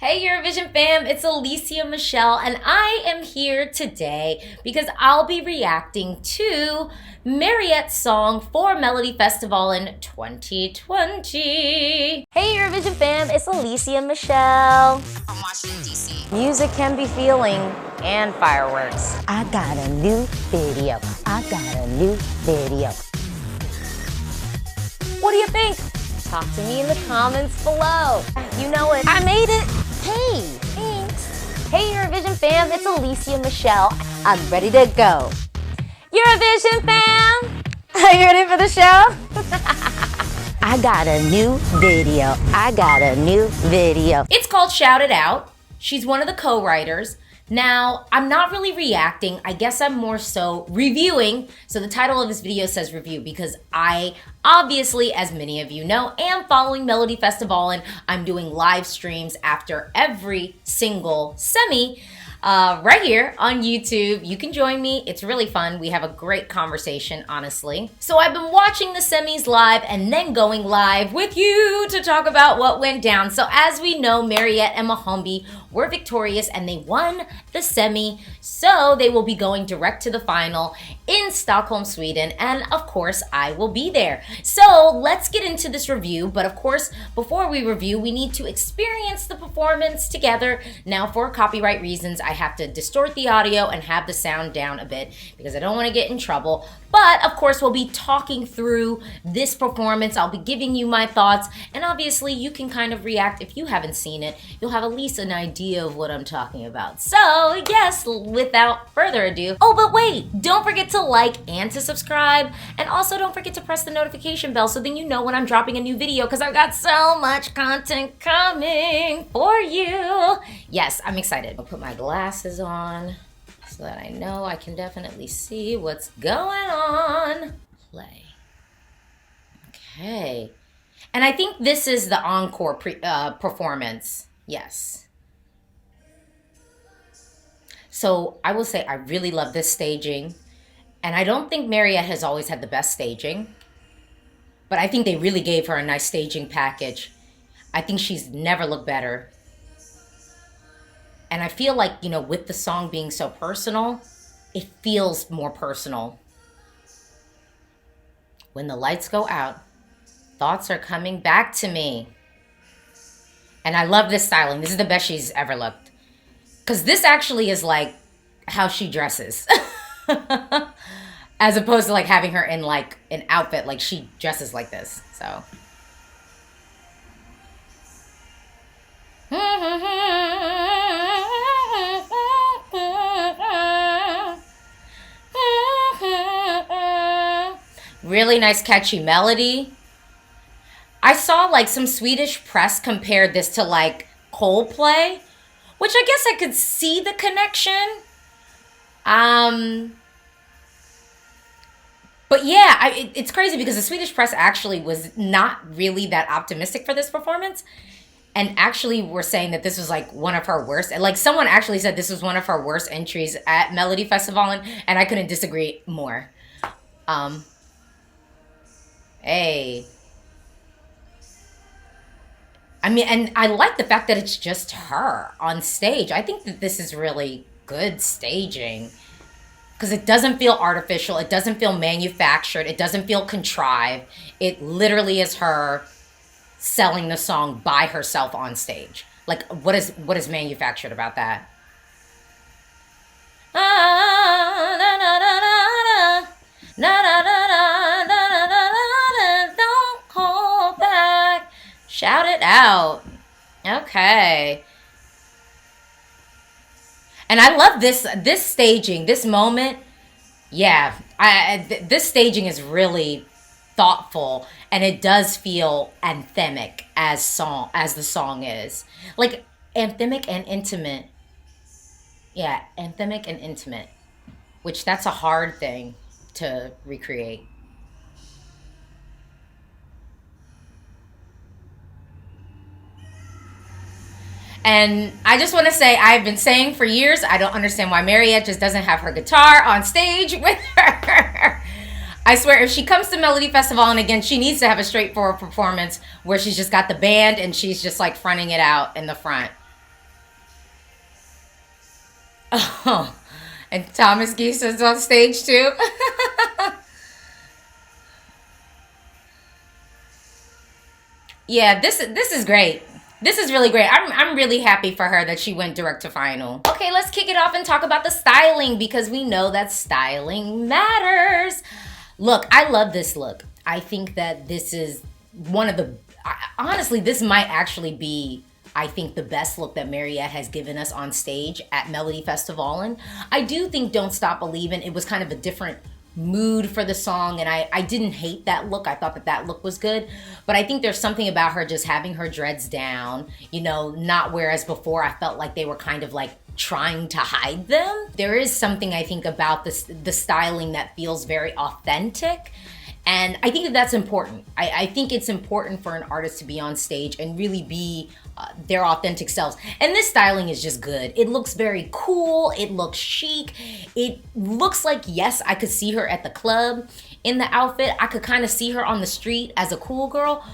Hey Eurovision fam, it's Alesia Michelle, and I am here today because I'll be reacting to Mariette's song for Melodifestivalen 2020. Hey Eurovision fam, it's Alesia Michelle. From Washington, D.C. Music can be feeling and fireworks. I got a new video. What do you think? Talk to me in the comments below. You know it. I made it. Hey, thanks. Hey Eurovision fam, it's Alesia Michelle. I'm ready to go. Eurovision fam, are you ready for the show? I got a new video. It's called Shout It Out. She's one of the co-writers. Now, I'm not really reacting. I guess I'm more so reviewing. So the title of this video says review because I obviously, as many of you know, am following Melodifestivalen. I'm doing live streams after every single semi right here on YouTube. You can join me. It's really fun. We have a great conversation, honestly. So I've been watching the semis live and then going live with you to talk about what went down. So as we know, Mariette and Mahombi were victorious and they won the semi. So they will be going direct to the final in Stockholm, Sweden. And of course, I will be there. So let's get into this review. But of course, before we review, we need to experience the performance together. Now, for copyright reasons, I have to distort the audio and have the sound down a bit because I don't want to get in trouble. But of course, we'll be talking through this performance. I'll be giving you my thoughts. And obviously, you can kind of react. If you haven't seen it, you'll have at least an idea of what I'm talking about. So yes, without further ado. Oh, but wait, don't forget to like and to subscribe. And also don't forget to press the notification bell so then you know when I'm dropping a new video because I've got so much content coming for you. Yes, I'm excited. I'll put my glasses on so that I know I can definitely see what's going on. Play. Okay. And I think this is the encore performance. Yes. So I will say I really love this staging. And I don't think Mariette has always had the best staging. But I think they really gave her a nice staging package. I think she's never looked better. And I feel like, you know, with the song being so personal, it feels more personal. When the lights go out, thoughts are coming back to me. And I love this styling. This is the best she's ever looked. Because this actually is like how she dresses. As opposed to like having her in like an outfit, like she dresses like this. So. Really nice catchy melody. I saw like some Swedish press compared this to like Coldplay, which I guess I could see the connection. But yeah, it's crazy because the Swedish press actually was not really that optimistic for this performance. And actually were saying that this was like one of her worst. Like someone actually said this was one of her worst entries at Melodifestivalen. And I couldn't disagree more. Hey. I mean, and I like the fact that it's just her on stage. I think that this is really good staging. Because it doesn't feel artificial. It doesn't feel manufactured. It doesn't feel contrived. It literally is her selling the song by herself on stage. Like, what is manufactured about that? Don't hold back. Shout it out. Okay. And I love this staging, this moment. Yeah, this staging is really thoughtful, and it does feel anthemic as the song is. Like anthemic and intimate. Yeah, anthemic and intimate, which that's a hard thing to recreate. And I just want to say, I've been saying for years, I don't understand why Mariette just doesn't have her guitar on stage with her. I swear, if she comes to Melodifestivalen again, she needs to have a straightforward performance where she's just got the band and she's just like fronting it out in the front. Oh, and Thomas Giesen's on stage too. Yeah, this is great. This is really great. I'm really happy for her that she went direct to final. Okay, let's kick it off and talk about the styling because we know that styling matters. Look, I love this look. I think that this is one of the honestly, this might actually be I think the best look that Mariette has given us on stage at Melodifestivalen. I do think Don't Stop Believin', it was kind of a different mood for the song, and I didn't hate that look. I thought that that look was good, but I think there's something about her just having her dreads down, you know, not whereas before I felt like they were kind of like trying to hide them. There is something I think about this the styling that feels very authentic. And I think that that's important. I think it's important for an artist to be on stage and really be their authentic selves. And this styling is just good. It looks very cool. It looks chic. It looks like, yes, I could see her at the club in the outfit. I could kind of see her on the street as a cool girl.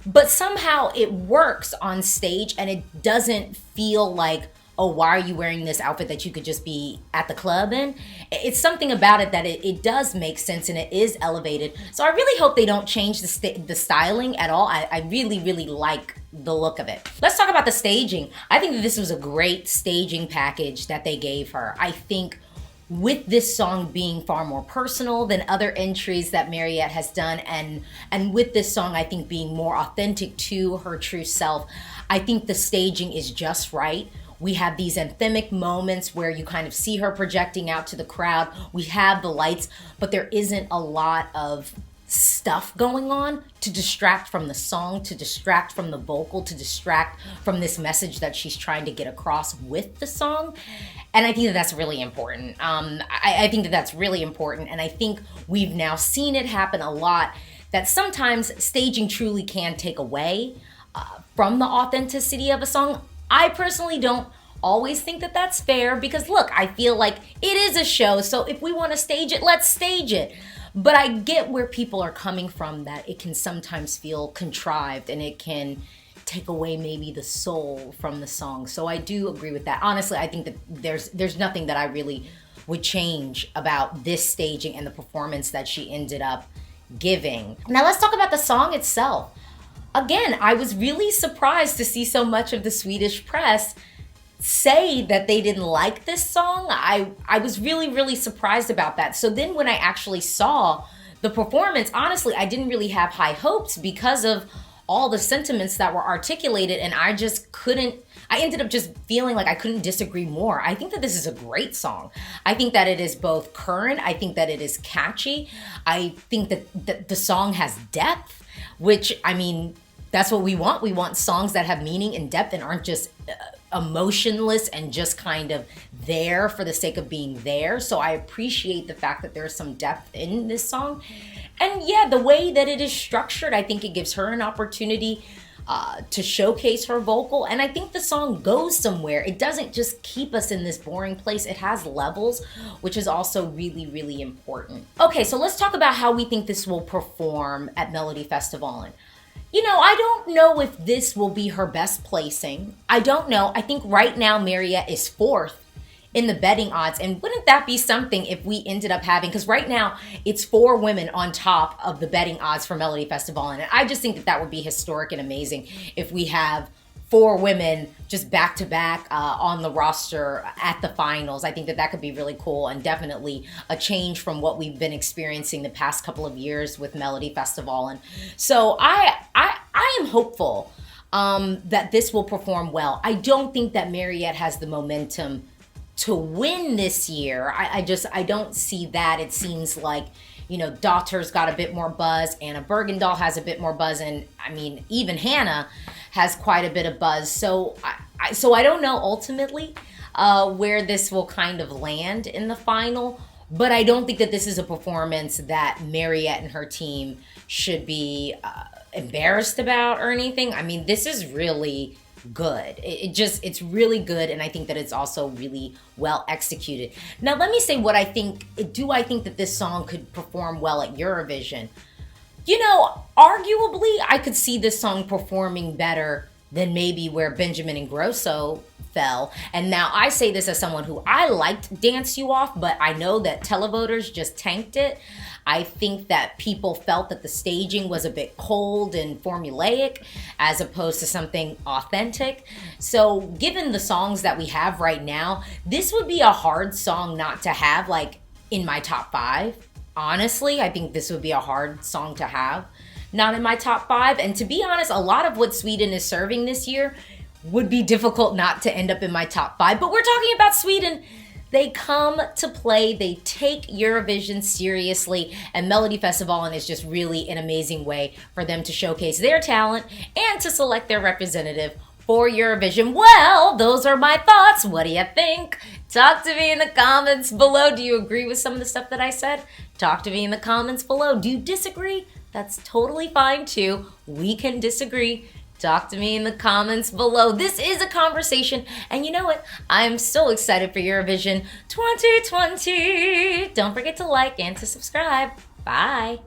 But somehow it works on stage and it doesn't feel like, oh, why are you wearing this outfit that you could just be at the club in? It's something about it that it does make sense and it is elevated. So I really hope they don't change the styling at all. I really, really like the look of it. Let's talk about the staging. I think that this was a great staging package that they gave her. I think with this song being far more personal than other entries that Mariette has done, and with this song I think being more authentic to her true self, I think the staging is just right. We have these anthemic moments where you kind of see her projecting out to the crowd. We have the lights, but there isn't a lot of stuff going on to distract from the song, to distract from the vocal, to distract from this message that she's trying to get across with the song. And I think that that's really important. I think that that's really important. And I think we've now seen it happen a lot, that sometimes staging truly can take away from the authenticity of a song. I personally don't always think that that's fair because, look, I feel like it is a show, so if we want to stage it, let's stage it. But I get where people are coming from, that it can sometimes feel contrived and it can take away maybe the soul from the song. So I do agree with that. Honestly, I think that there's nothing that I really would change about this staging and the performance that she ended up giving. Now let's talk about the song itself. Again, I was really surprised to see so much of the Swedish press say that they didn't like this song. I was really, really surprised about that. So then when I actually saw the performance, honestly, I didn't really have high hopes because of all the sentiments that were articulated, and I ended up just feeling like I couldn't disagree more. I think that this is a great song. I think that it is both current. I think that it is catchy. I think that the song has depth, which, I mean, that's what we want. We want songs that have meaning and depth and aren't just emotionless and just kind of there for the sake of being there. So I appreciate the fact that there's some depth in this song. And yeah, the way that it is structured, I think it gives her an opportunity to showcase her vocal. And I think the song goes somewhere. It doesn't just keep us in this boring place. It has levels, which is also really, really important. Okay, so let's talk about how we think this will perform at Melodifestivalen. You know, I don't know if this will be her best placing. I don't know. I think right now Mariette is 4th in the betting odds. And wouldn't that be something if we ended up having, because right now it's 4 women on top of the betting odds for Melodifestivalen. And I just think that that would be historic and amazing if we have 4 women just back to back on the roster at the finals. I think that that could be really cool and definitely a change from what we've been experiencing the past couple of years with Melodifestivalen. So I am hopeful that this will perform well. I don't think that Mariette has the momentum to win this year. I don't see that. It seems like, you know, Daughter's got a bit more buzz, Anna Bergendahl has a bit more buzz, and I mean, even Hannah has quite a bit of buzz. So I don't know ultimately where this will kind of land in the final, but I don't think that this is a performance that Mariette and her team should be embarrassed about or anything. I mean, this is really good. It's really good, and I think that it's also really well executed. Now, let me say what I think. Do I think that this song could perform well at Eurovision? You know, arguably, I could see this song performing better than maybe where Benjamin and Grosso fell. And now I say this as someone who I liked Dance You Off, but I know that televoters just tanked it. I think that people felt that the staging was a bit cold and formulaic as opposed to something authentic. So given the songs that we have right now, this would be a hard song not to have like in my top 5. Honestly, I think this would be a hard song to have not in my top 5. And to be honest, a lot of what Sweden is serving this year would be difficult not to end up in my top 5. But we're talking about Sweden. They come to play, they take Eurovision seriously, and Melodifestivalen is just really an amazing way for them to showcase their talent and to select their representative for Eurovision. Well, those are my thoughts. What do you think? Talk to me in the comments below. Do you agree with some of the stuff that I said? Talk to me in the comments below. Do you disagree? That's totally fine too. We can disagree. Talk to me in the comments below. This is a conversation, and you know what? I'm so excited for Eurovision 2020. Don't forget to like and to subscribe. Bye.